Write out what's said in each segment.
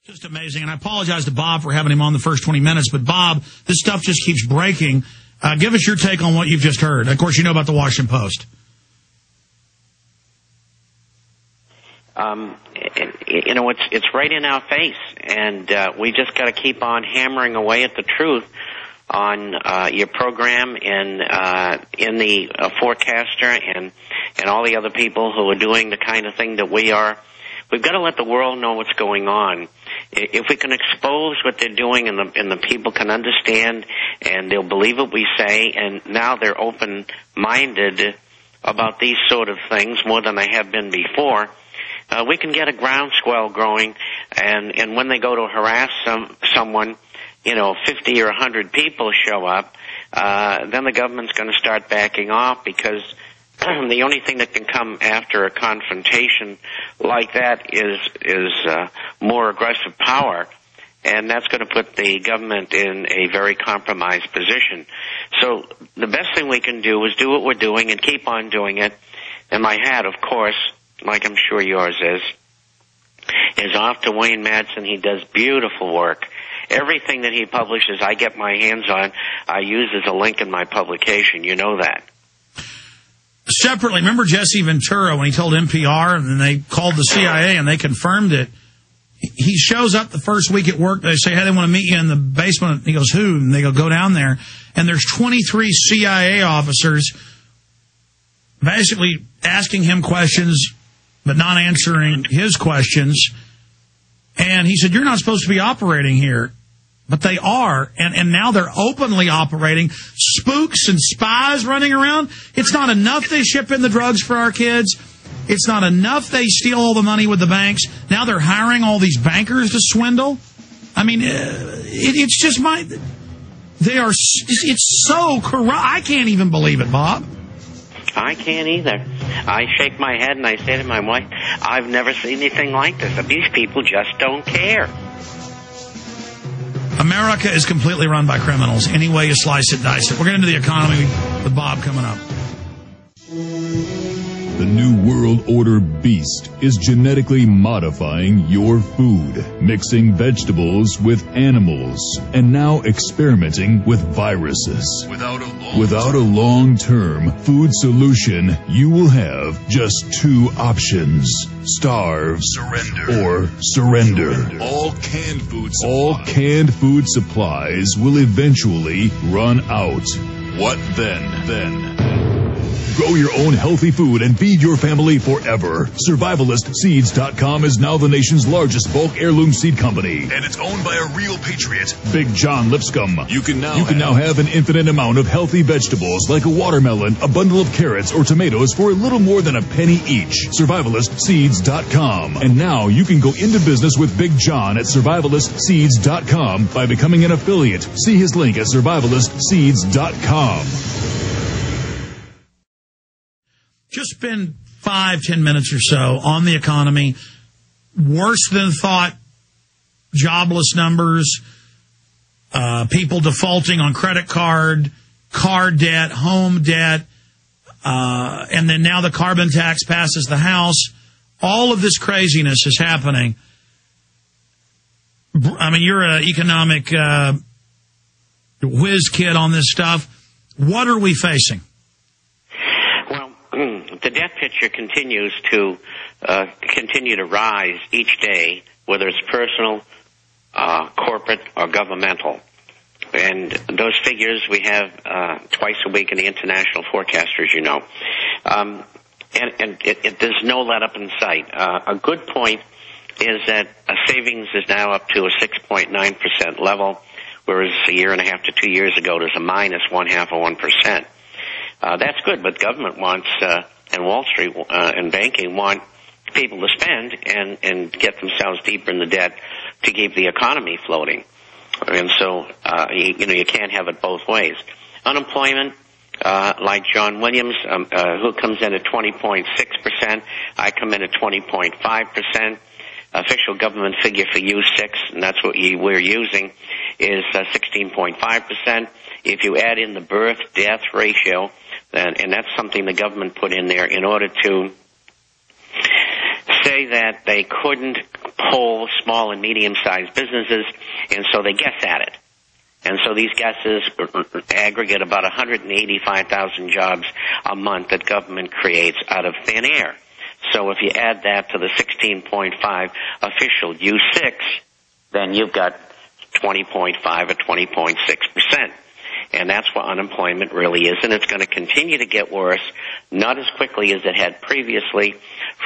Just amazing. And I apologize to Bob for having him on the first 20 minutes. But, Bob, this stuff just keeps breaking. Give us your take on what you've just heard. Of course, you know about the Washington Post. It's right in our face. And we just got to keep on hammering away at the truth on your program and in the forecaster and all the other people who are doing the kind of thing that we are. We've got to let the world know what's going on. If we can expose what they're doing and the people can understand and they'll believe what we say, and now they're open-minded about these sort of things more than they have been before, we can get a groundswell growing, and when they go to harass someone, 50 or 100 people show up, then the government's going to start backing off, because the only thing that can come after a confrontation like that is more aggressive power, and that's going to put the government in a very compromised position. So the best thing we can do is do what we're doing and keep on doing it. And my hat, of course, like I'm sure yours is off to Wayne Madsen. He does beautiful work. Everything that he publishes, I get my hands on. I use as a link in my publication. You know that. Separately, remember Jesse Ventura when he told NPR, and then they called the CIA and they confirmed it. He shows up the first week at work. They say, hey, they want to meet you in the basement. He goes, who? And they go down there. And there's 23 CIA officers basically asking him questions but not answering his questions. And he said, you're not supposed to be operating here. But they are, and now they're openly operating. Spooks and spies running around. It's not enough they ship in the drugs for our kids. It's not enough they steal all the money with the banks. Now they're hiring all these bankers to swindle. I mean, it's just it's so corrupt. I can't even believe it, Bob. I can't either. I shake my head and I say to my wife, I've never seen anything like this. These people just don't care. America is completely run by criminals. Any way you slice it, dice it. We're going to do the economy with Bob coming up. The New World Order beast is genetically modifying your food, mixing vegetables with animals, and now experimenting with viruses. Without a long-term food solution, you will have just two options: starve, or surrender. All canned food supplies will eventually run out. What then? Grow your own healthy food and feed your family forever. SurvivalistSeeds.com is now the nation's largest bulk heirloom seed company. And it's owned by a real patriot, Big John Lipscomb. You can now have an infinite amount of healthy vegetables like a watermelon, a bundle of carrots, or tomatoes for a little more than a penny each. SurvivalistSeeds.com. And now you can go into business with Big John at SurvivalistSeeds.com by becoming an affiliate. See his link at SurvivalistSeeds.com. Just spend 5-10 minutes or so on the economy. Worse than thought jobless numbers, people defaulting on credit card, car debt, home debt, and then now the carbon tax passes the House. All of this craziness is happening. I mean, you're an economic whiz kid on this stuff. What are we facing? The debt picture continues to continue to rise each day, whether it's personal, corporate, or governmental. And those figures we have twice a week in the international forecasters, you know. And there's no let-up in sight. A good point is that savings is now up to a 6.9% level, whereas a year and a half to 2 years ago, there's a minus 0.5%. That's good, but government wants, and Wall Street and banking want people to spend and get themselves deeper in the debt to keep the economy floating. And so, you can't have it both ways. Unemployment, like John Williams, who comes in at 20.6%, I come in at 20.5%. Official government figure for U6, and that's what we're using, is 16.5%. If you add in the birth-death ratio, and that's something the government put in there in order to say that they couldn't poll small and medium-sized businesses, and so they guess at it. And so these guesses aggregate about 185,000 jobs a month that government creates out of thin air. So if you add that to the 16.5 official U6, then you've got 20.5 or 20.6%. And that's what unemployment really is, and it's going to continue to get worse, not as quickly as it had previously,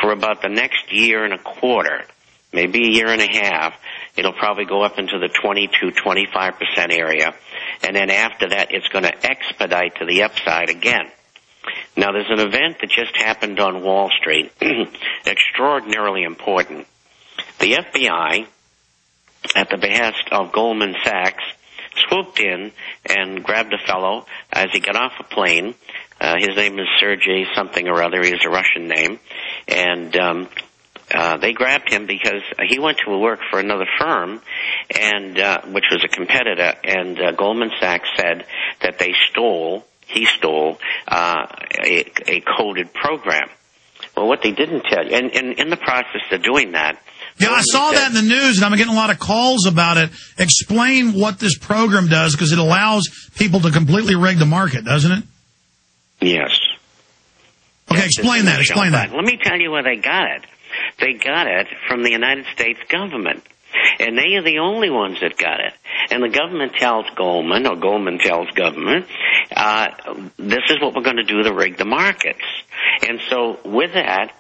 for about the next year and a quarter, maybe a year and a half. It'll probably go up into the 20-25% area, and then after that it's going to expedite to the upside again. Now, there's an event that just happened on Wall Street, extraordinarily important. The FBI, at the behest of Goldman Sachs, swooped in and grabbed a fellow as he got off a plane. His name is Sergei something or other. He's a Russian name. And they grabbed him because he went to work for another firm, and which was a competitor, and Goldman Sachs said that he stole a coded program. Well, what they didn't tell you, and in the process of doing that, yeah, I saw that in the news, and I'm getting a lot of calls about it. Explain what this program does, because it allows people to completely rig the market, doesn't it? Yes. Okay, explain that. Explain that. Let me tell you where they got it. They got it from the United States government, and they are the only ones that got it. And the government tells Goldman, or Goldman tells government, this is what we're going to do to rig the markets. And so with that,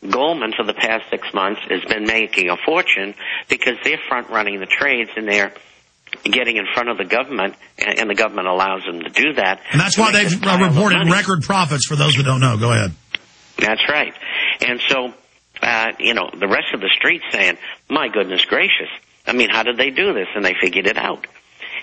Goldman, for the past 6 months, has been making a fortune because they're front-running the trades, and they're getting in front of the government, and the government allows them to do that. And that's why they've reported record profits, for those that don't know. Go ahead. That's right. And so, the rest of the street's saying, my goodness gracious, I mean, how did they do this? And they figured it out.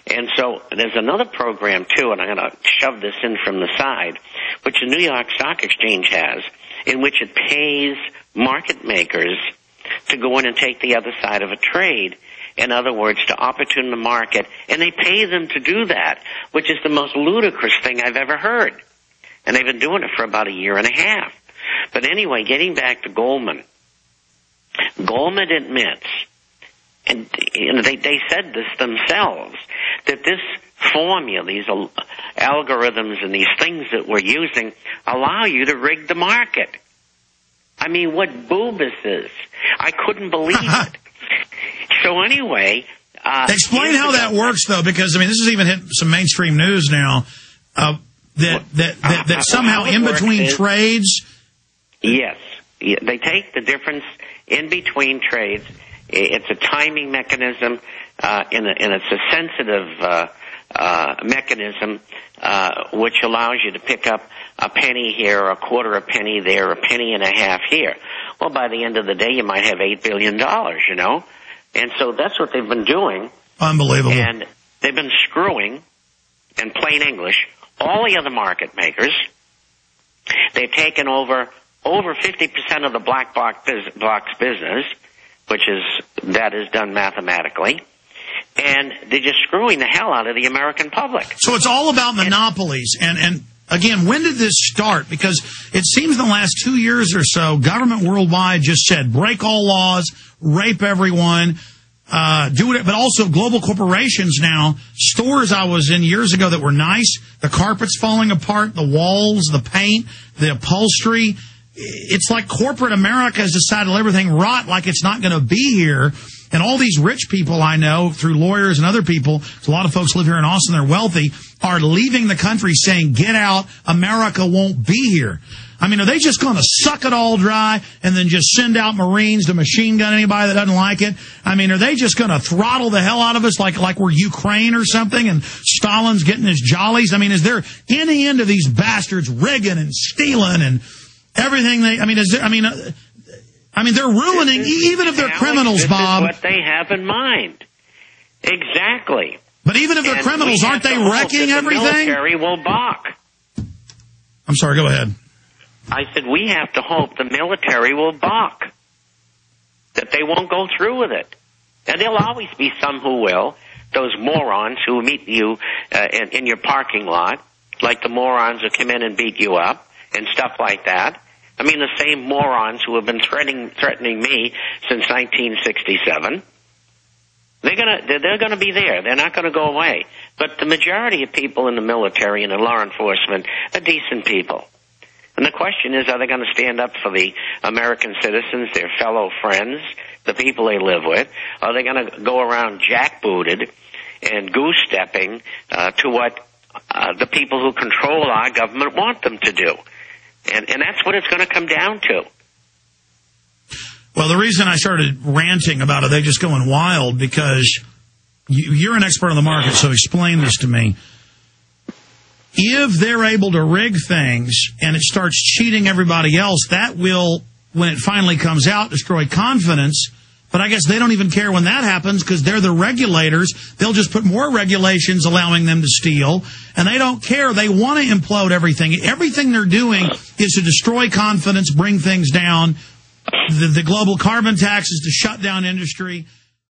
And so there's another program, too, and I'm going to shove this in from the side, which the New York Stock Exchange has, in which it pays market makers to go in and take the other side of a trade. In other words, to opportune the market, and they pay them to do that, which is the most ludicrous thing I've ever heard. And they've been doing it for about a year and a half. But anyway, getting back to Goldman, Goldman admits, and they said this themselves, that this formula, these algorithms and these things that we're using allow you to rig the market. I mean, what boobus is. I couldn't believe it. So anyway... explain how that works, though, because, I mean, this has even hit some mainstream news now, that somehow in between trades... Yes. They take the difference in between trades. It's a timing mechanism, and it's a sensitive mechanism which allows you to pick up a penny here, a quarter a penny there, a penny and a half here. Well, by the end of the day, you might have $8 billion, And so that's what they've been doing. Unbelievable. And they've been screwing, in plain English, all the other market makers. They've taken over 50% of the black box business, that is done mathematically. And they're just screwing the hell out of the American public. So it's all about monopolies. And again, when did this start? Because it seems in the last 2 years or so, government worldwide just said, break all laws, rape everyone, do it. But also global corporations now, stores I was in years ago that were nice, the carpet's falling apart, the walls, the paint, the upholstery. It's like corporate America has decided to let everything rot like it's not going to be here. And all these rich people I know, through lawyers and other people, a lot of folks live here in Austin, they're wealthy, are leaving the country saying, get out, America won't be here. I mean, are they just going to suck it all dry and then just send out Marines to machine gun anybody that doesn't like it? I mean, are they just going to throttle the hell out of us like we're Ukraine or something and Stalin's getting his jollies? I mean, is there any end to these bastards rigging and stealing and everything they're ruining, even if they're criminals, Bob. This is what they have in mind. Exactly. But even if they're criminals, aren't they wrecking everything? The military will balk. I'm sorry, go ahead. I said we have to hope the military will balk, that they won't go through with it. And there'll always be some who will, those morons who meet you in your parking lot, like the morons who come in and beat you up and stuff like that. I mean, the same morons who have been threatening me since 1967. They're gonna be there. They're not gonna go away. But the majority of people in the military and in law enforcement are decent people. And the question is, are they going to stand up for the American citizens, their fellow friends, the people they live with? Are they going to go around jackbooted and goose-stepping to what the people who control our government want them to do? And that's what it's going to come down to. Well, the reason I started ranting about it, they just going wild, because you're an expert on the market, so explain this to me. If they're able to rig things and it starts cheating everybody else, that will, when it finally comes out, destroy confidence. But I guess they don't even care when that happens because they're the regulators. They'll just put more regulations allowing them to steal, and they don't care. They want to implode everything. Everything they're doing is to destroy confidence, bring things down. The global carbon tax is to shut down industry.